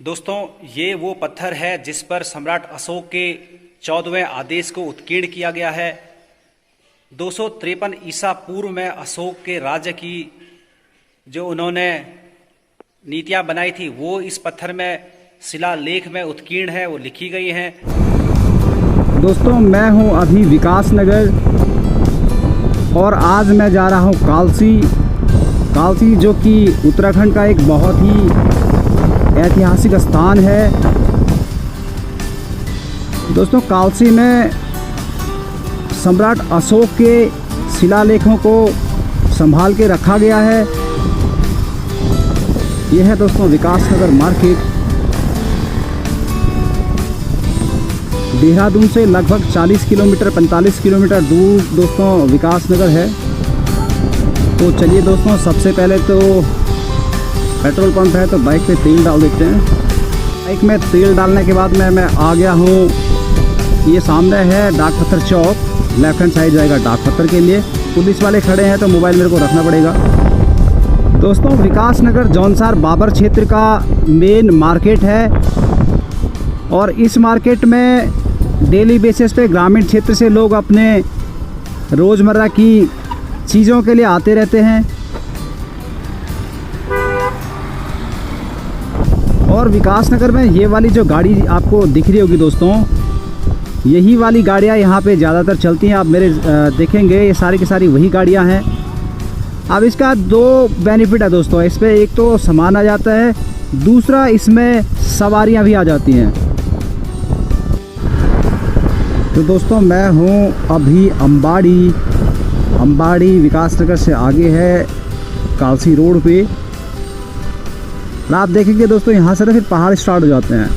दोस्तों, ये वो पत्थर है जिस पर सम्राट अशोक के 14वें आदेश को उत्कीर्ण किया गया है। 253 ईसा पूर्व में अशोक के राज्य की जो उन्होंने नीतियां बनाई थी वो इस पत्थर में शिलालेख में उत्कीर्ण है, वो लिखी गई हैं। दोस्तों, मैं हूं अभी विकास नगर और आज मैं जा रहा हूं कालसी जो कि उत्तराखंड का एक बहुत ही ऐतिहासिक स्थान है। दोस्तों, कालसी में सम्राट अशोक के शिलालेखों को संभाल के रखा गया है। यह है दोस्तों विकास नगर मार्केट। देहरादून से लगभग 40 किलोमीटर 45 किलोमीटर दूर दोस्तों विकास नगर है। तो चलिए दोस्तों, सबसे पहले तो पेट्रोल पंप है तो बाइक पे तेल डाल देते हैं। बाइक में तेल डालने के बाद मैं आ गया हूँ। ये सामने है डाक पत्थर चौक, लेफ्ट हैंड साइड जाएगा डाक पत्थर के लिए। पुलिस वाले खड़े हैं तो मोबाइल मेरे को रखना पड़ेगा। दोस्तों, विकास नगर जौनसार बाबर क्षेत्र का मेन मार्केट है और इस मार्केट में डेली बेसिस पे ग्रामीण क्षेत्र से लोग अपने रोज़मर्रा की चीज़ों के लिए आते रहते हैं। और विकास नगर में ये वाली जो गाड़ी आपको दिख रही होगी दोस्तों, यही वाली गाड़ियाँ यहाँ पे ज़्यादातर चलती हैं। आप मेरे देखेंगे ये सारी की सारी वही गाड़ियाँ हैं। अब इसका दो बेनिफिट है दोस्तों, इस पर एक तो सामान आ जाता है, दूसरा इसमें सवारियाँ भी आ जाती हैं। तो दोस्तों, मैं हूँ अभी अम्बाड़ी विकास नगर से आगे है कालसी रोड पे। आप देखेंगे दोस्तों, यहाँ से ना फिर पहाड़ स्टार्ट हो जाते हैं।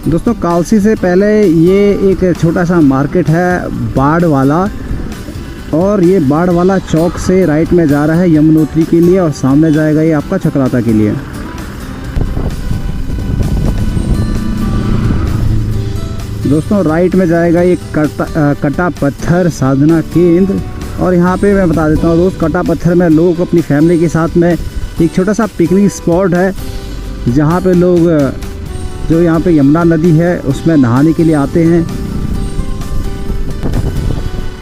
दोस्तों, कालसी से पहले ये एक छोटा सा मार्केट है बाढ़ वाला, और ये बाढ़ वाला चौक से राइट में जा रहा है यमुनोत्री के लिए और सामने जाएगा ये आपका चक्राता के लिए। दोस्तों, राइट में जाएगा ये कटा पत्थर साधना केंद्र। और यहाँ पे मैं बता देता हूँ दोस्त, कटा पत्थर में लोग अपनी फैमिली के साथ में एक छोटा सा पिकनिक स्पॉट है, जहाँ पे लोग जो यहाँ पे यमुना नदी है उसमें नहाने के लिए आते हैं।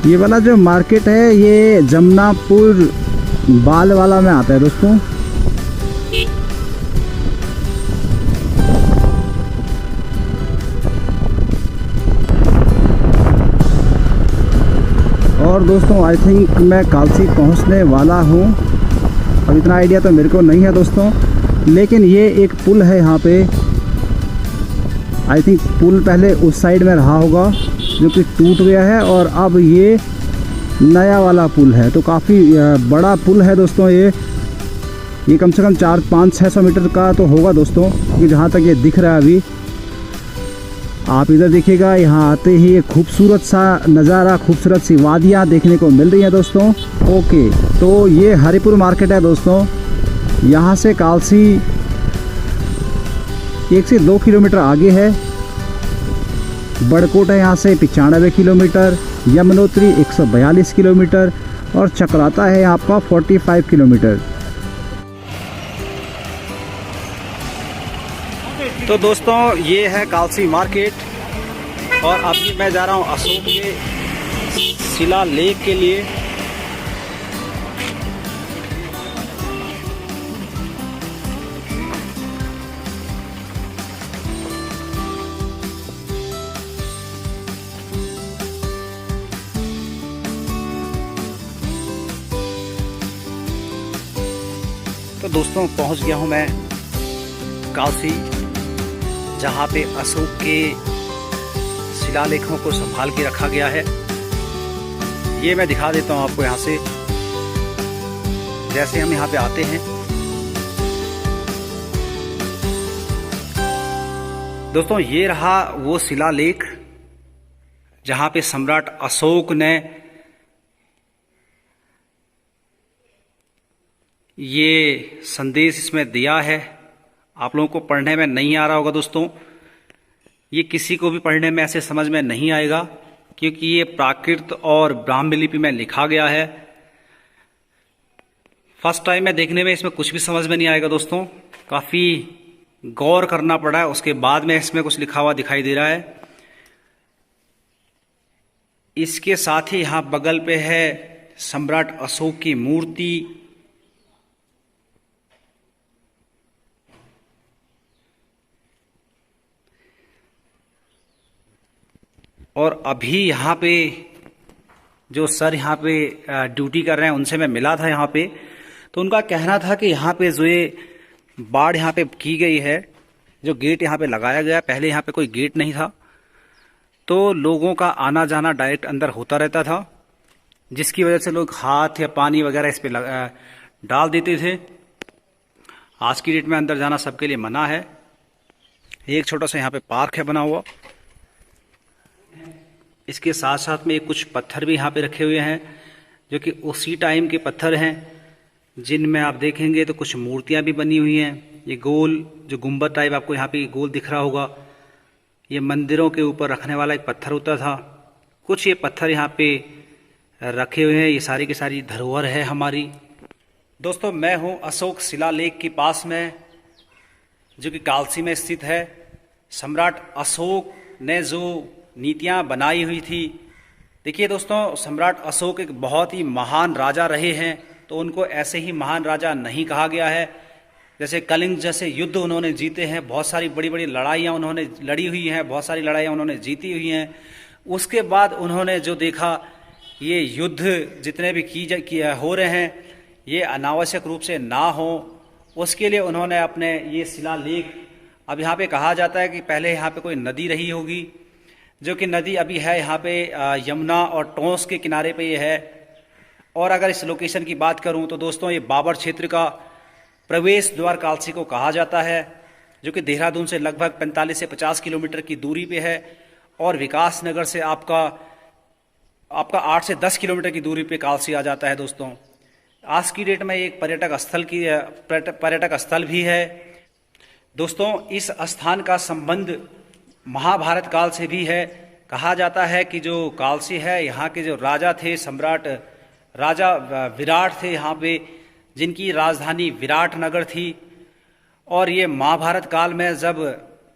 ये वाला जो मार्केट है ये जमनापुर बालवाला में आता है दोस्तों। और दोस्तों, आई थिंक मैं कालसी पहुंचने वाला हूं। अब इतना आइडिया तो मेरे को नहीं है दोस्तों, लेकिन ये एक पुल है यहाँ पे। आई थिंक पुल पहले उस साइड में रहा होगा जो कि टूट गया है, और अब ये नया वाला पुल है। तो काफ़ी बड़ा पुल है दोस्तों। ये कम से कम 400-500-600 मीटर का तो होगा दोस्तों, क्योंकि जहाँ तक ये दिख रहा है अभी। आप इधर देखिएगा, यहाँ आते ही एक खूबसूरत सा नज़ारा, खूबसूरत सी वादियाँ देखने को मिल रही हैं दोस्तों। ओके, तो ये हरिपुर मार्केट है दोस्तों। यहाँ से कालसी 1 से 2 किलोमीटर आगे है। बड़कोट है यहाँ से 95 किलोमीटर, यमुनोत्री 142 किलोमीटर और चक्राता है आपका 45 किलोमीटर। तो दोस्तों, ये है कालसी मार्केट और अभी मैं जा रहा हूँ अशोक के शिलालेख के लिए। तो दोस्तों, पहुंच गया हूं मैं कालसी, जहां पे अशोक के शिलालेखों को संभाल के रखा गया है। ये मैं दिखा देता हूं आपको। यहाँ से जैसे हम यहाँ पे आते हैं दोस्तों, ये रहा वो शिलालेख जहां पे सम्राट अशोक ने ये संदेश इसमें दिया है। आप लोगों को पढ़ने में नहीं आ रहा होगा दोस्तों, ये किसी को भी पढ़ने में ऐसे समझ में नहीं आएगा क्योंकि ये प्राकृत और ब्राह्मी लिपि में लिखा गया है। फर्स्ट टाइम में देखने में इसमें कुछ भी समझ में नहीं आएगा दोस्तों, काफ़ी गौर करना पड़ा है, उसके बाद में इसमें कुछ लिखा हुआ दिखाई दे रहा है। इसके साथ ही यहाँ बगल पे है सम्राट अशोक की मूर्ति। और अभी यहाँ पे जो सर यहाँ पे ड्यूटी कर रहे हैं उनसे मैं मिला था यहाँ पे, तो उनका कहना था कि यहाँ पे जो ये बाढ़ यहाँ पे की गई है, जो गेट यहाँ पे लगाया गया, पहले यहाँ पे कोई गेट नहीं था, तो लोगों का आना जाना डायरेक्ट अंदर होता रहता था, जिसकी वजह से लोग हाथ या पानी वगैरह इस पे डाल देते थे। आज की डेट में अंदर जाना सबके लिए मना है। एक छोटा सा यहाँ पे पार्क है बना हुआ। इसके साथ साथ में कुछ पत्थर भी यहाँ पे रखे हुए हैं, जो कि उसी टाइम के पत्थर हैं, जिनमें आप देखेंगे तो कुछ मूर्तियाँ भी बनी हुई हैं। ये गोल जो गुंबद टाइप आपको यहाँ पे गोल दिख रहा होगा, ये मंदिरों के ऊपर रखने वाला एक पत्थर होता था। कुछ ये पत्थर यहाँ पे रखे हुए हैं, ये सारी की सारी धरोहर है हमारी। दोस्तों, मैं हूँ अशोक शिलालेख के पास में, जो कि कालसी में स्थित है। सम्राट अशोक ने जो नीतियाँ बनाई हुई थी, देखिए दोस्तों, सम्राट अशोक एक बहुत ही महान राजा रहे हैं, तो उनको ऐसे ही महान राजा नहीं कहा गया है। जैसे कलिंग जैसे युद्ध उन्होंने जीते हैं, बहुत सारी बड़ी बड़ी लड़ाइयाँ उन्होंने लड़ी हुई हैं, बहुत सारी लड़ाइयाँ उन्होंने जीती हुई हैं। उसके बाद उन्होंने जो देखा, ये युद्ध जितने भी हो रहे हैं, ये अनावश्यक रूप से ना हो, उसके लिए उन्होंने अपने ये शिलालेख, अब यहाँ पे कहा जाता है कि पहले यहाँ पे कोई नदी रही होगी, जो कि नदी अभी है यहाँ पे यमुना और टोंस के किनारे पे ये है। और अगर इस लोकेशन की बात करूँ तो दोस्तों, ये बाबर क्षेत्र का प्रवेश द्वार कालसी को कहा जाता है, जो कि देहरादून से लगभग 45 से 50 किलोमीटर की दूरी पे है, और विकास नगर से आपका 8 से 10 किलोमीटर की दूरी पे कालसी आ जाता है। दोस्तों, आज की डेट में एक पर्यटक स्थल भी है। दोस्तों, इस स्थान का संबंध महाभारत काल से भी है। कहा जाता है कि जो कालसी है, यहाँ के जो राजा थे, सम्राट राजा विराट थे यहाँ पे, जिनकी राजधानी विराट नगर थी। और ये महाभारत काल में जब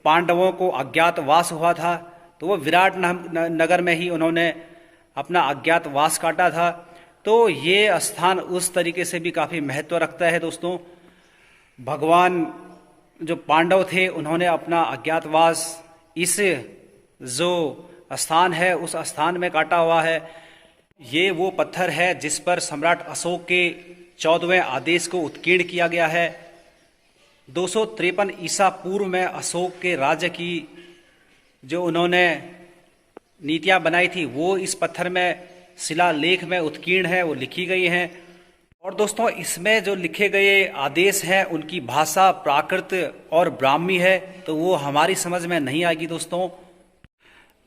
पांडवों को अज्ञातवास हुआ था, तो वो विराट नगर में ही उन्होंने अपना अज्ञातवास काटा था। तो ये स्थान उस तरीके से भी काफ़ी महत्व रखता है। दोस्तों, भगवान जो पांडव थे, उन्होंने अपना अज्ञातवास इस जो स्थान है, उस स्थान में काटा हुआ है। ये वो पत्थर है जिस पर सम्राट अशोक के 14वें आदेश को उत्कीर्ण किया गया है। 253 ईसा पूर्व में अशोक के राज्य की जो उन्होंने नीतियां बनाई थी, वो इस पत्थर में शिलालेख में उत्कीर्ण है, वो लिखी गई हैं। और दोस्तों, इसमें जो लिखे गए आदेश हैं, उनकी भाषा प्राकृत और ब्राह्मी है, तो वो हमारी समझ में नहीं आएगी। दोस्तों,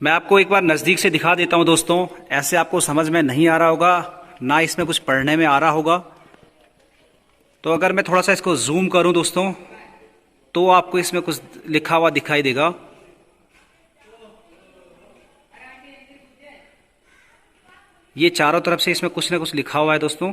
मैं आपको एक बार नज़दीक से दिखा देता हूं। दोस्तों, ऐसे आपको समझ में नहीं आ रहा होगा, ना इसमें कुछ पढ़ने में आ रहा होगा। तो अगर मैं थोड़ा सा इसको जूम करूं दोस्तों, तो आपको इसमें कुछ लिखा हुआ दिखाई देगा। ये चारों तरफ से इसमें कुछ ना कुछ लिखा हुआ है। दोस्तों,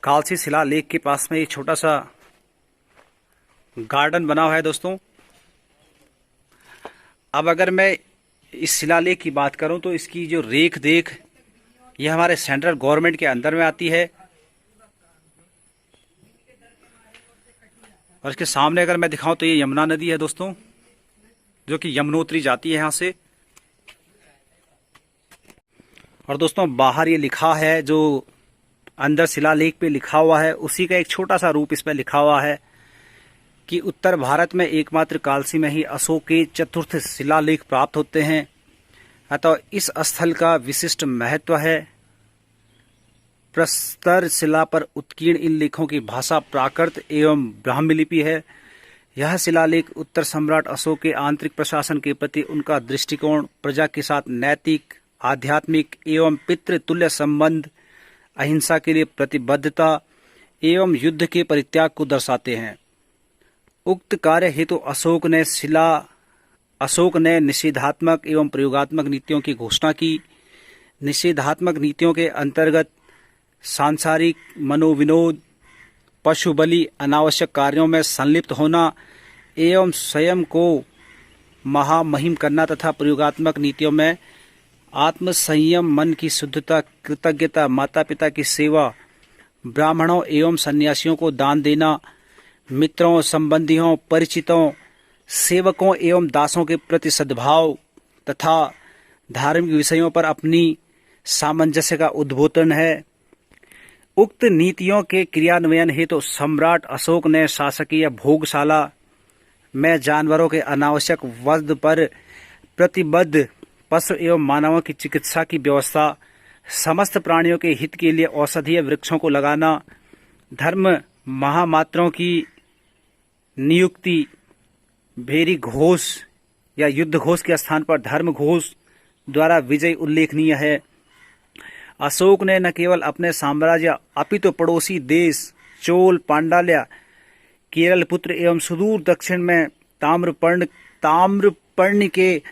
कालसी शिलालेख के पास में एक छोटा सा गार्डन बना हुआ है। दोस्तों, अब अगर मैं इस शिलालेख की बात करूं, तो इसकी जो रेख देख, ये हमारे सेंट्रल गवर्नमेंट के अंदर में आती है। और इसके सामने अगर मैं दिखाऊं, तो ये यमुना नदी है दोस्तों, जो कि यमुनोत्री जाती है यहाँ से। और दोस्तों, बाहर ये लिखा है, जो अंदर शिलालेख पे लिखा हुआ है, उसी का एक छोटा सा रूप इसमें लिखा हुआ है कि उत्तर भारत में एकमात्र कालसी में ही अशोक के चतुर्थ शिलालेख प्राप्त होते हैं। अतः इस स्थल का विशिष्ट महत्व है। प्रस्तर शिला पर उत्कीर्ण इन लेखों की भाषा प्राकृत एवं ब्राह्मी लिपि है। यह शिलालेख उत्तर सम्राट अशोक के आंतरिक प्रशासन के प्रति उनका दृष्टिकोण, प्रजा के साथ नैतिक आध्यात्मिक एवं पितृतुल्य संबंध, अहिंसा के लिए प्रतिबद्धता एवं युद्ध के परित्याग को दर्शाते हैं। उक्त कार्य हेतु अशोक ने निषेधात्मक एवं प्रयोगात्मक नीतियों की घोषणा की। निषेधात्मक नीतियों के अंतर्गत सांसारिक मनोविनोद, पशु बलि, अनावश्यक कार्यों में संलिप्त होना एवं स्वयं को महामहिम करना तथा प्रयोगात्मक नीतियों में आत्म संयम, मन की शुद्धता, कृतज्ञता, माता पिता की सेवा, ब्राह्मणों एवं सन्यासियों को दान देना, मित्रों, संबंधियों, परिचितों, सेवकों एवं दासों के प्रति सद्भाव तथा धार्मिक विषयों पर अपनी सामंजस्य का उद्बोधन है। उक्त नीतियों के क्रियान्वयन हेतु सम्राट अशोक ने शासकीय भोगशाला में जानवरों के अनावश्यक वध पर प्रतिबद्ध, पशु एवं मानवों की चिकित्सा की व्यवस्था, समस्त प्राणियों के हित के लिए औषधीय वृक्षों को लगाना, धर्म महामात्रों की नियुक्ति, भेरी घोष या युद्ध घोष के स्थान पर धर्म घोष द्वारा विजय उल्लेखनीय है। अशोक ने न केवल अपने साम्राज्य अपितु पड़ोसी देश चोल, पांडाल्या, केरल पुत्र एवं सुदूर दक्षिण में ताम्रपर्णी के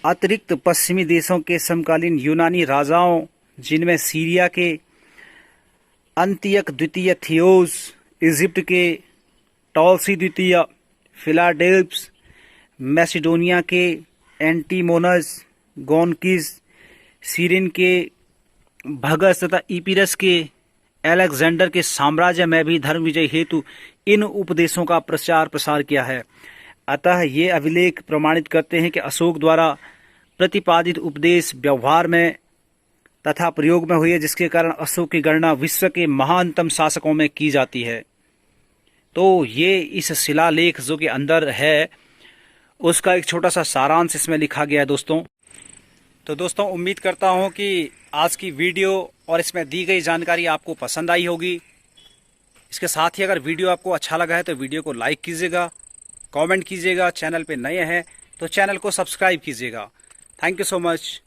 अतिरिक्त पश्चिमी देशों के समकालीन यूनानी राजाओं, जिनमें सीरिया के अंतियक द्वितीय थियोस, इजिप्ट के टॉलसी द्वितीय, फिलाडेल्फस, मैसिडोनिया के एंटीमोनस गोनकिस, सीरिन के भगस तथा इपिरस के अलेक्जेंडर के साम्राज्य में भी धर्म विजय हेतु इन उपदेशों का प्रचार प्रसार किया है। अतः ये अभिलेख प्रमाणित करते हैं कि अशोक द्वारा प्रतिपादित उपदेश व्यवहार में तथा प्रयोग में हुए, जिसके कारण अशोक की गणना विश्व के महानतम शासकों में की जाती है। तो ये इस शिलालेख जो कि अंदर है उसका एक छोटा सा सारांश इसमें लिखा गया है दोस्तों। तो दोस्तों उम्मीद करता हूँ कि आज की वीडियो और इसमें दी गई जानकारी आपको पसंद आई होगी। इसके साथ ही अगर वीडियो आपको अच्छा लगा है तो वीडियो को लाइक कीजिएगा, कमेंट कीजिएगा, चैनल पे नए हैं तो चैनल को सब्सक्राइब कीजिएगा। Thank you so much.